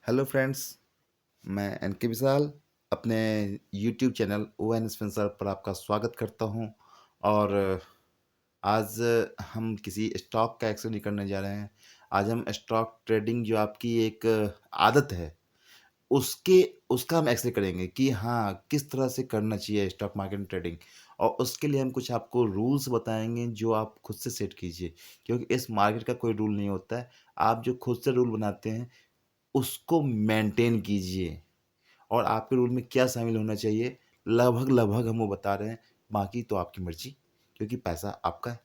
Hello friends, मैं N K Vishal अपने YouTube channel O N Spencer पर आपका स्वागत करता हूं। और आज हम किसी स्टॉक का एक्शन नहीं करने जा रहे हैं। आज हम स्टॉक ट्रेडिंग जो आपकी एक आदत है उसके उसका हम एक्सरे करेंगे कि हाँ, किस तरह से करना चाहिए स्टॉक मार्केट में ट्रेडिंग। और उसके लिए हम कुछ आपको रूल्स बताएंगे जो आप खुद से सेट कीजिए, क्योंकि इस मार्केट का कोई रूल नहीं होता है। आप जो खुद से रूल बनाते हैं उसको मेंटेन कीजिए। और आपके रूल में क्या शामिल होना चाहिए, लगभग हम वो बता रहे हैं। बाकी तो आपकी मर्जी, क्योंकि पैसा आपका है।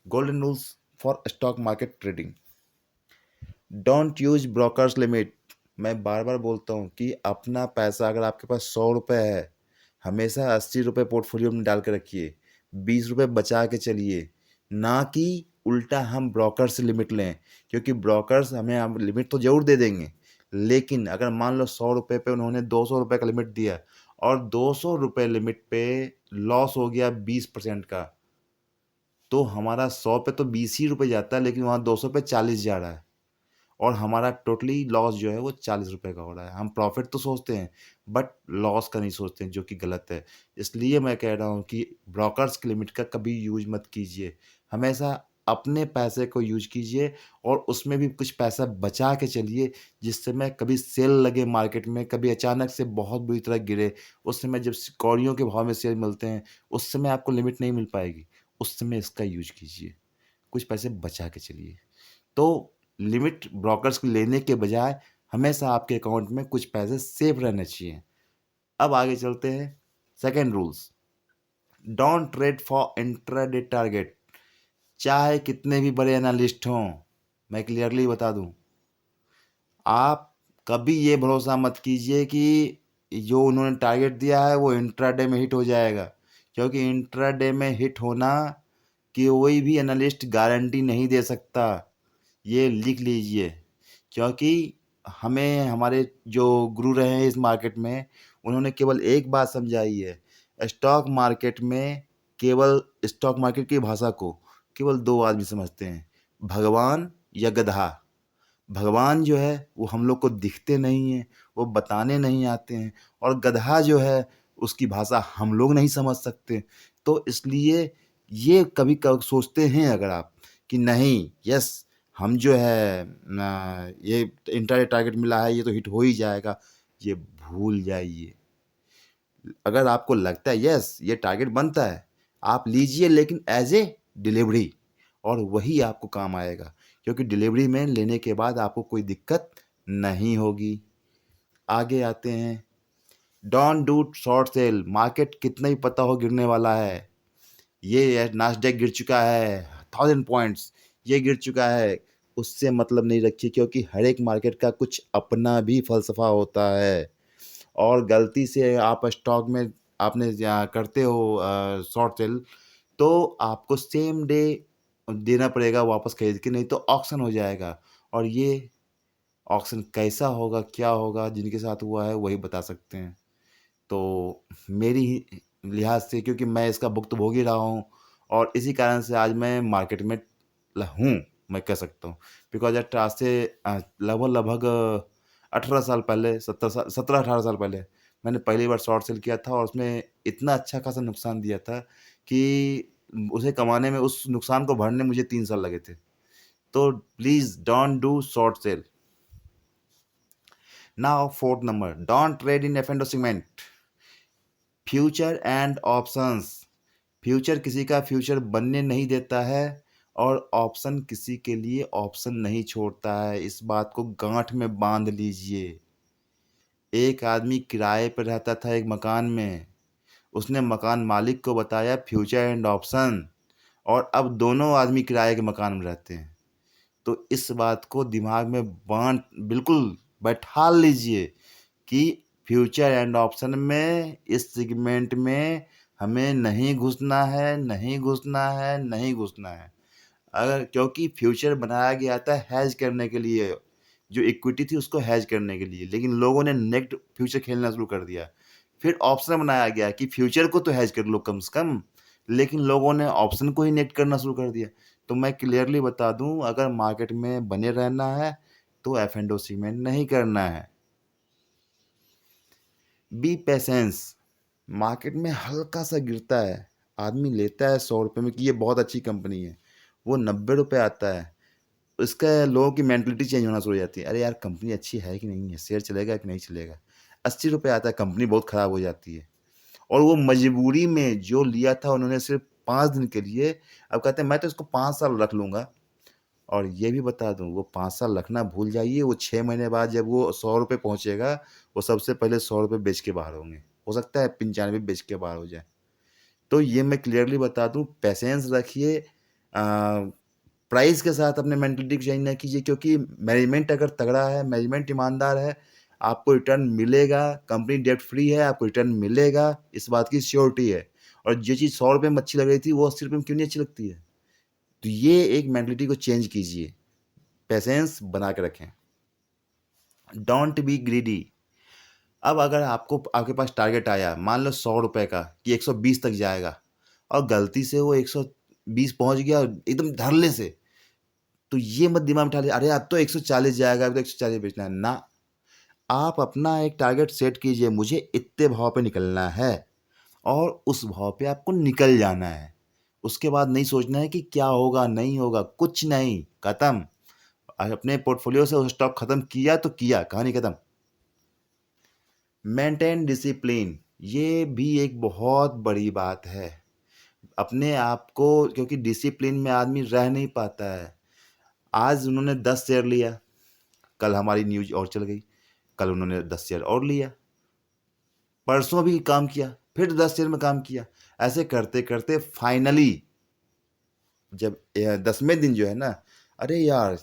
Golden rules for stock market trading. Don't use brokers limit. मैं बार बार बोलता हूँ कि अपना पैसा अगर आपके पास 100 रुपये है, हमेशा 80 रुपये पोर्टफोलियो में डाल के रखिए। 20 रुपये बचा के चलिए, ना कि उल्टा हम ब्रोकर से लिमिट लें। क्योंकि ब्रोकर्स हमें हम लिमिट तो ज़रूर दे देंगे, लेकिन अगर मान लो 100 रुपये पे उन्होंने 200 रुपये का लिमिट दिया और 200 रुपये लिमिट पे लॉस हो गया 20% का, तो हमारा 100 पे तो 20 ही रुपये जाता है, लेकिन वहाँ 200 पे 40 जा रहा है। और हमारा टोटली लॉस जो है वो 40 रुपये का हो रहा है। हम प्रॉफिट तो सोचते हैं, बट लॉस का नहीं सोचते हैं, जो कि गलत है। इसलिए मैं कह रहा हूँ कि ब्रोकर्स की लिमिट का कभी यूज मत कीजिए। हमेशा अपने पैसे को यूज कीजिए और उसमें भी कुछ पैसा बचा के चलिए, जिससे मैं कभी सेल लगे मार्केट में, कभी अचानक से बहुत बुरी तरह गिरे, उस समय जब कौड़ियों के भाव में शेयर मिलते हैं, उस समय आपको लिमिट नहीं मिल पाएगी। उस समय इसका यूज कीजिए, कुछ पैसे बचा के चलिए। तो लिमिट ब्रोकर्स को लेने के बजाय हमेशा आपके अकाउंट में कुछ पैसे सेफ रहने चाहिए। अब आगे चलते हैं। Second rules, don't trade for intraday target. चाहे कितने भी बड़े एनालिस्ट हों, मैं क्लियरली बता दूं, आप कभी ये भरोसा मत कीजिए कि जो उन्होंने टारगेट दिया है वो इंट्राडे में हिट हो जाएगा। क्योंकि इंट्राडे में हिट होना कोई भी एनालिस्ट गारंटी नहीं दे सकता। ये लिख लीजिए। क्योंकि हमें हमारे जो गुरु रहे हैं इस मार्केट में, उन्होंने केवल एक बात समझाई है। स्टॉक मार्केट में केवल स्टॉक मार्केट की भाषा को केवल दो आदमी समझते हैं, भगवान या गधा। भगवान जो है वो हम लोग को दिखते नहीं हैं, वो बताने नहीं आते हैं। और गधा जो है उसकी भाषा हम लोग नहीं समझ सकते। तो इसलिए ये कभी कभी सोचते हैं अगर आप कि नहीं, यस, हम जो है ना, ये इंटरनेट टारगेट मिला है, ये तो हिट हो ही जाएगा, ये भूल जाइए। अगर आपको लगता है यस ये टारगेट बनता है, आप लीजिए, लेकिन एज ए डिलीवरी, और वही आपको काम आएगा। क्योंकि डिलीवरी में लेने के बाद आपको कोई दिक्कत नहीं होगी। आगे आते हैं। Don't do short cell. Market कितना ही पता हो गिरने वाला है, ये नास्डैक गिर चुका है 1000 पॉइंट्स, ये गिर चुका है, उससे मतलब नहीं रखिए। क्योंकि हर एक मार्केट का कुछ अपना भी फलसफा होता है। और गलती से आप स्टॉक में आपने करते हो शॉर्ट सेल, तो आपको सेम डे देना पड़ेगा वापस खरीद के, नहीं तो ऑक्शन हो जाएगा। और ये ऑक्शन कैसा होगा, क्या होगा, जिनके साथ हुआ है वही बता सकते हैं। तो मेरी लिहाज से, क्योंकि मैं इसका भुक्तभोगी ही रहा हूँ, और इसी कारण से आज मैं मार्केट में हूँ, मैं कह सकता हूँ। बिकॉज आज से लगभग 18 साल पहले, 17-18 साल पहले मैंने पहली बार शॉर्ट सेल किया था, और उसमें इतना अच्छा खासा नुकसान दिया था कि उसे कमाने में, उस नुकसान को भरने मुझे 3 साल लगे थे। तो please don't do short cell. Now fourth number, don't trade in F and segment, future and options. Future किसी का फ्यूचर बनने नहीं देता है, और ऑप्शन किसी के लिए ऑप्शन नहीं छोड़ता है। इस बात को गांठ में बांध लीजिए। एक आदमी किराए पर रहता था एक मकान में, उसने मकान मालिक को बताया फ्यूचर एंड ऑप्शन, और अब दोनों आदमी किराए के मकान में रहते हैं। तो इस बात को दिमाग में बांध बिल्कुल बैठा लीजिए कि फ्यूचर एंड ऑप्शन में, इस सेगमेंट में हमें नहीं घुसना है, नहीं घुसना है, नहीं घुसना है। अगर, क्योंकि फ्यूचर बनाया गया था हैज करने के लिए, जो इक्विटी थी उसको हैज करने के लिए, लेकिन लोगों ने नेक्स्ट फ्यूचर खेलना शुरू कर दिया। फिर ऑप्शन बनाया गया कि फ्यूचर को तो हैज कर लो कम से कम, लेकिन लोगों ने ऑप्शन को ही नेक्ट करना शुरू कर दिया। तो मैं क्लियरली बता दूं, अगर मार्केट में बने रहना है तो एफ&ओ में नहीं करना है। B patience. मार्केट में हल्का सा गिरता है, आदमी लेता है 100 रुपये में कि ये बहुत अच्छी कंपनी है, वो 90 रुपये आता है, इसका लोगों की मेंटलिटी चेंज होना शुरू हो जाती है। अरे यार कंपनी अच्छी है कि नहीं है, शेयर चलेगा कि नहीं चलेगा। 80 रुपये आता है, कंपनी बहुत ख़राब हो जाती है, और वो मजबूरी में जो लिया था उन्होंने सिर्फ 5 दिन के लिए, अब कहते हैं मैं तो इसको 5 साल रख लूँगा। और ये भी बता दूँ, वो 5 साल रखना भूल जाइए, वो 6 महीने बाद जब वो 100 रुपये पहुँचेगा, वो सबसे पहले 100 रुपये बेच के बाहर होंगे। हो सकता है 95 बेच के बाहर हो जाए। तो ये मैं क्लियरली बता दूँ, पेशेंस रखिए, प्राइस के साथ अपने मेंटलिटी को चेंज ना कीजिए, क्योंकि मैनेजमेंट अगर तगड़ा है, मैनेजमेंट ईमानदार है, आपको रिटर्न मिलेगा। कंपनी डेब्ट फ्री है, आपको रिटर्न मिलेगा, इस बात की श्योरिटी है। और जो चीज़ 100 रुपये में अच्छी लग रही थी, वो 80 रुपये में क्यों नहीं अच्छी लगती है। तो ये एक मेंटलिटी को चेंज कीजिए, पेशेंस बना के रखें। Don't be greedy. अब अगर आपके पास टारगेट आया, मान लो 100 रुपये का कि 120 तक जाएगा, और गलती से वो 120 पहुंच गया एकदम धरले से, तो ये मत दिमाग में उठा लिया, अरे अब तो 140 जाएगा, अब तो 140 बेचना है ना। आप अपना एक टारगेट सेट कीजिए, मुझे इतने भाव पे निकलना है, और उस भाव पे आपको निकल जाना है। उसके बाद नहीं सोचना है कि क्या होगा नहीं होगा, कुछ नहीं, खत्म। अपने पोर्टफोलियो से वो स्टॉक खत्म किया तो किया, कहानी खत्म। मेंटेन डिसिप्लिन, ये भी एक बहुत बड़ी बात है। अपने आप को, क्योंकि डिसिप्लिन में आदमी रह नहीं पाता है। आज उन्होंने 10 शेयर लिया, कल हमारी न्यूज और चल गई, कल उन्होंने 10 शेयर और लिया, परसों भी काम किया, फिर 10 शेयर में काम किया। ऐसे करते करते फाइनली जब 10वें दिन जो है ना, अरे यार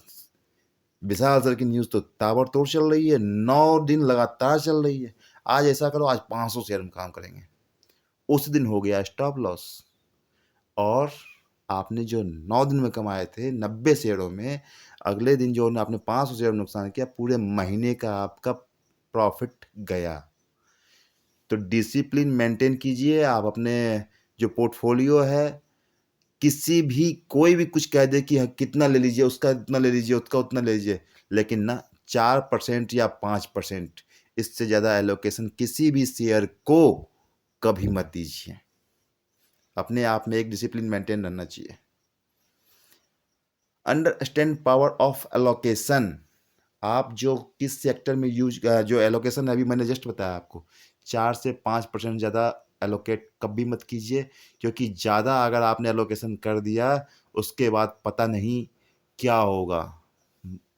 विशाल सर की न्यूज़ तो ताबड़तोड़ चल रही है, 9 दिन लगातार चल रही है, आज ऐसा करो आज 500 शेयर में काम करेंगे। उस दिन हो गया स्टॉप लॉस, और आपने जो 9 दिन में कमाए थे 90 शेयरों में, अगले दिन जो आपने 500 शेयर में नुकसान किया, पूरे महीने का आपका प्रॉफिट गया। तो डिसिप्लिन मेंटेन कीजिए। आप अपने जो पोर्टफोलियो है, किसी भी कोई भी कुछ कह दे कि हाँ, कितना ले लीजिए, उसका इतना ले लीजिए, उसका उतना ले लीजिए, लेकिन ना 4% या 5%, इससे ज़्यादा एलोकेशन किसी भी शेयर को कभी मत दीजिए। अपने आप में एक डिसिप्लिन मेंटेन रहना चाहिए। Understand power of allocation. आप जो किस सेक्टर में जो एलोकेशन अभी मैंने जस्ट बताया आपको, 4 से 5% ज़्यादा एलोकेट कभी मत कीजिए, क्योंकि ज़्यादा अगर आपने एलोकेशन कर दिया, उसके बाद पता नहीं क्या होगा।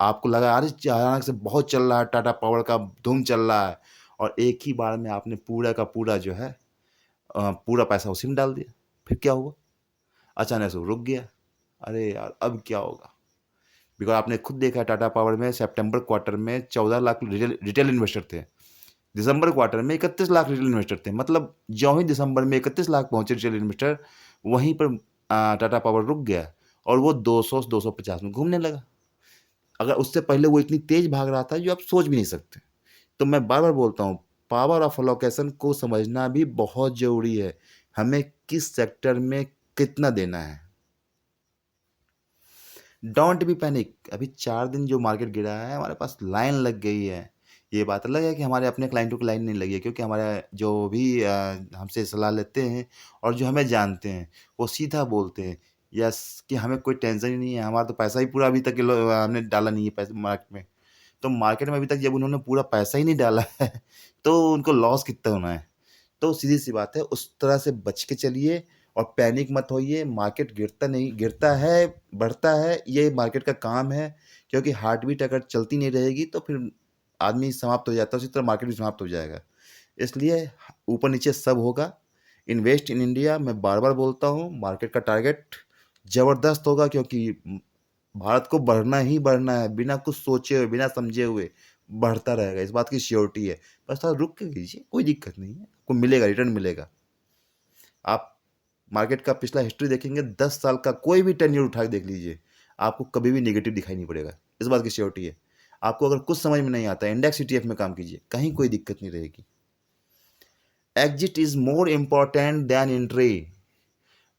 आपको लगा अरे अचानक से बहुत चल रहा है, टाटा पावर का धूम चल रहा है, और एक ही बार में आपने पूरा का पूरा जो है पूरा पैसा उसी में डाल दिया, फिर क्या हुआ, अचानक से वो रुक गया। अरे यार अब क्या होगा। बिकॉज आपने खुद देखा, टाटा पावर में सितंबर क्वार्टर में 14 लाख रिटेल इन्वेस्टर थे, दिसंबर क्वार्टर में 31 लाख रिटेल इन्वेस्टर थे। मतलब जो ही दिसंबर में 31 लाख पहुंचे रिटेल इन्वेस्टर, वहीं पर टाटा पावर रुक गया, और वो 200 से 250 में घूमने लगा। अगर उससे पहले वो इतनी तेज भाग रहा था जो आप सोच भी नहीं सकते। तो मैं बार बार बोलता हूँ, पावर ऑफ अलोकेशन को समझना भी बहुत ज़रूरी है, हमें किस सेक्टर में कितना देना है। Don't be panic. अभी 4 दिन जो मार्केट गिरा है, हमारे पास लाइन लग गई है। ये बात अलग है कि हमारे अपने क्लाइंटों की लाइन नहीं लगी है, क्योंकि हमारे जो भी हमसे सलाह लेते हैं और जो हमें जानते हैं, वो सीधा बोलते हैं यस कि हमें कोई टेंशन ही नहीं है, हमारा तो पैसा ही पूरा अभी तक हमने डाला नहीं है पैसे मार्केट में। तो मार्केट में अभी तक जब उन्होंने पूरा पैसा ही नहीं डाला है तो उनको लॉस कितना होना है। तो सीधी सी बात है, उस तरह से बच के चलिए, और पैनिक मत होइए। मार्केट गिरता नहीं, गिरता है, बढ़ता है, ये मार्केट का काम है। क्योंकि हार्ट बीट अगर चलती नहीं रहेगी तो फिर आदमी समाप्त हो जाता है, उसी तरह मार्केट भी समाप्त हो जाएगा। इसलिए ऊपर नीचे सब होगा। इन्वेस्ट इन इंडिया, मैं बार बार बोलता हूँ, मार्केट का टारगेट ज़बरदस्त होगा, क्योंकि भारत को बढ़ना ही बढ़ना है, बिना कुछ सोचे हुए, बिना समझे हुए बढ़ता रहेगा, इस बात की श्योरिटी है। बस थोड़ा रुक के कीजिए, कोई दिक्कत नहीं है, आपको मिलेगा, रिटर्न मिलेगा। आप मार्केट का पिछला हिस्ट्री देखेंगे, 10 साल का कोई भी टेन्योर उठा के देख लीजिए, आपको कभी भी नेगेटिव दिखाई नहीं पड़ेगा, इस बात की श्योरिटी है। आपको अगर कुछ समझ में नहीं आता, इंडेक्स ETF में काम कीजिए, कहीं कोई दिक्कत नहीं रहेगी। Exit is more important than entry.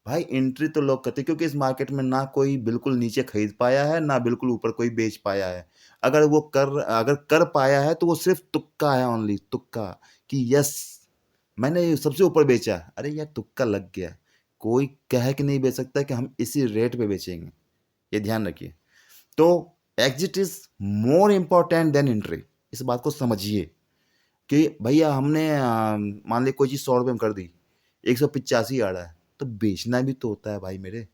भाई एंट्री तो लोग करते हैं, क्योंकि इस मार्केट में ना कोई बिल्कुल नीचे खरीद पाया है, ना बिल्कुल ऊपर कोई बेच पाया है। अगर कर पाया है तो वो सिर्फ़ तुक्का है, ओनली तुक्का, कि यस मैंने ये सबसे ऊपर बेचा। अरे यार तुक्का लग गया। कोई कह के नहीं बेच सकता कि हम इसी रेट पे बेचेंगे, ये ध्यान रखिए। तो exit is more important then entry, इस बात को समझिए कि भैया हमने मान ली कोई चीज़ ₹100 में कर दी, 185 आ रहा है, तो बेचना भी तो होता है भाई मेरे,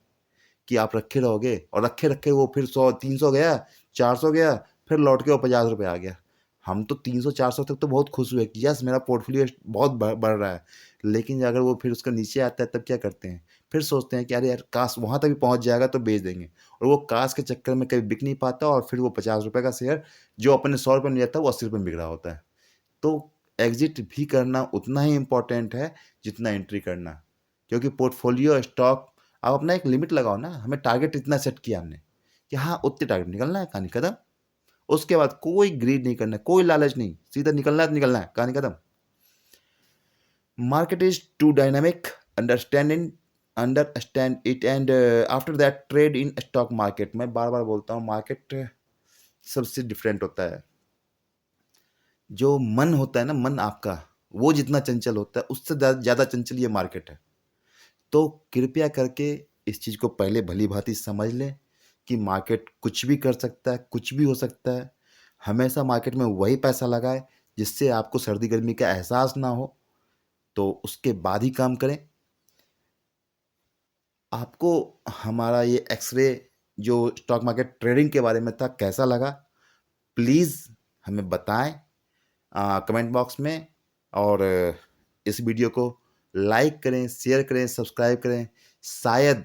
कि आप रखे रहोगे और रखे-रखे वो फिर 100 300 गया, 400 गया, फिर लौट के वो ₹50 आ गया। हम तो 300-400 तक तो बहुत खुश हुए कि यस मेरा पोर्टफोलियो बहुत बढ़ रहा है। लेकिन अगर वो फिर उसका नीचे आता है तब क्या करते हैं? फिर सोचते हैं कि अरे यार काश वहाँ तक भी पहुँच जाएगा तो बेच देंगे, और वो काश के चक्कर में कभी बिक नहीं पाता, और फिर वो ₹50 का शेयर जो अपने ₹100 में लिया था वो ₹80 में बिक रहा होता है। तो एग्ज़िट भी करना उतना ही इम्पोर्टेंट है जितना एंट्री करना। क्योंकि पोर्टफोलियो स्टॉक, आप अपना एक लिमिट लगाओ ना, हमें टारगेट इतना सेट किया हमने कि हाँ, उतने टारगेट निकलना है, कहानी खत्म। उसके बाद कोई ग्रीड नहीं करना है, कोई लालच नहीं, सीधा निकलना है तो निकलना है, कहानी खत्म। Market is too dynamic, understanding understand it and after that trade in stock market. मैं बार-बार बोलता हूँ, मार्केट सबसे डिफरेंट होता है। जो मन होता है ना, मन आपका, वो जितना चंचल होता है, उससे ज़्यादा चंचल ये मार्केट है। तो कृपया करके इस चीज़ को पहले भली-भाँति समझ लें कि मार्केट कुछ भी कर सकता है, कुछ भी हो सकता है। हमेशा मार्केट में वही पैसा लगाएँ जिससे आपको सर्दी-गर्मी का एहसास ना हो, तो उसके बाद ही काम करें। आपको हमारा ये एक्स-रे जो स्टॉक मार्केट ट्रेडिंग के बारे में था, कैसा लगा? प्लीज़ हमें बताएँ कमेंट बॉक्स में, और इस वीडियो को लाइक करें, शेयर करें, सब्सक्राइब करें। शायद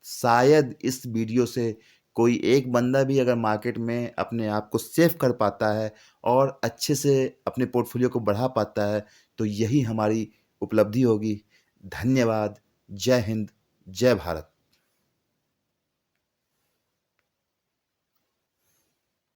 शायद इस वीडियो से कोई एक बंदा भी अगर मार्केट में अपने आप को सेफ कर पाता है और अच्छे से अपने पोर्टफोलियो को बढ़ा पाता है, तो यही हमारी उपलब्धि होगी। धन्यवाद। जय हिंद, जय भारत।